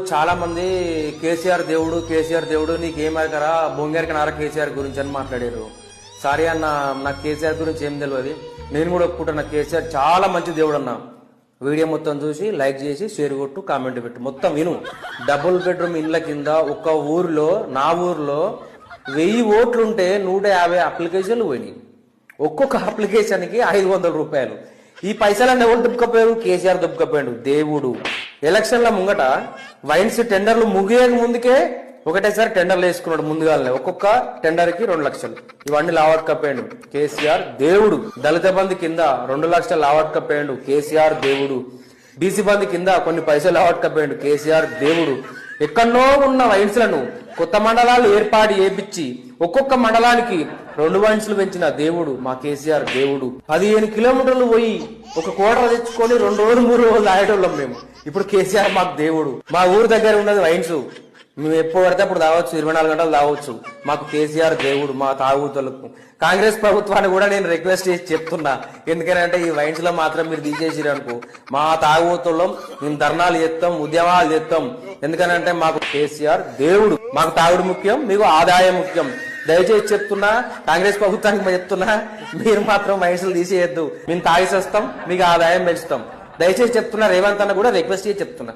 చాలా మంది కేసీఆర్ దేవుడు నీకేమరకరా బొంగేరకనారా కేసీఆర్ గురించి అని మాట్లాడారు. సారీ అన్న, నాకు కేసీఆర్ గురించి ఏం తెలియదు. నేను కూడా ఒప్పుకుంటున్నా, కేసీఆర్ చాలా మంచి దేవుడు అన్న. వీడియో మొత్తం చూసి లైక్ చేసి షేర్ కొట్టు, కామెంట్ పెట్టు, మొత్తం విను. డబుల్ బెడ్రూమ్ ఇండ్ల కింద ఒక ఊర్లో, నా ఊర్లో 1000 ఓట్లుంటే 150 అప్లికేషన్లు పోయినాయి. ఒక్కొక్క అప్లికేషన్కి 500 రూపాయలు. ఈ పైసలన్నీ ఎవరు దుబ్బకపోయారు? కేసీఆర్ దుబ్బకపోయాడు దేవుడు. ఎలక్షన్ల ముంగట వైన్స్ టెండర్లు ముగియక ముందుకే ఒకటేసారి టెండర్లు వేసుకున్నాడు ముందుగానే. ఒక్కొక్క టెండర్ కి 2 లక్షలు. ఇవన్నీ లావట్కపోయాడు కేసీఆర్ దేవుడు. దళిత బంధు కింద 2 లక్షలు లావట్కపోయాడు కేసీఆర్ దేవుడు. బీసీ బంధు కింద కొన్ని పైసలు లావట్కపోయాడు కేసీఆర్ దేవుడు. ఎక్కడో ఉన్న వైన్స్లను కొత్త మండలాలు ఏర్పాటు చేపించి ఒక్కొక్క మండలానికి 2 వైన్స్లు పెంచిన దేవుడు మా కేసీఆర్ దేవుడు. 15 కిలోమీటర్లు పోయి ఒక కోటర్ తెచ్చుకొని 2 రోజులు 3 రోజులు ఆడేటోళ్ళం మేము. ఇప్పుడు కేసీఆర్ మాకు దేవుడు. మా ఊరు దగ్గర ఉన్నది వైన్స్, మేము ఎప్పుడు పడితే అప్పుడు తాగొచ్చు, 24 గంటలు తాగొచ్చు. మాకు కేసీఆర్ దేవుడు మా తాగుతులకు. కాంగ్రెస్ ప్రభుత్వాన్ని కూడా నేను రిక్వెస్ట్ చేసి చెప్తున్నా, ఎందుకంటే ఈ వైన్స్ లో మాత్రం మీరు తీసేసిరు అనుకో, మా తాగుతులం మేము ధర్నాలు చేస్తాం, ఉద్యమాలు చేస్తాం. ఎందుకనంటే మాకు కేసీఆర్ దేవుడు. మాకు తాగుడు ముఖ్యం, మీకు ఆదాయం ముఖ్యం. దయచేసి చెప్తున్నా, కాంగ్రెస్ ప్రభుత్వానికి చెప్తున్నా, మీరు మాత్రం వైన్స్లు తీసేయద్దు. మేము తాగిసేస్తాం, మీకు ఆదాయం పెంచుతాం. దయచేసి చెప్తున్నా, రేవంత్ అన్న కూడా రిక్వెస్ట్ చేసి చెప్తున్నా.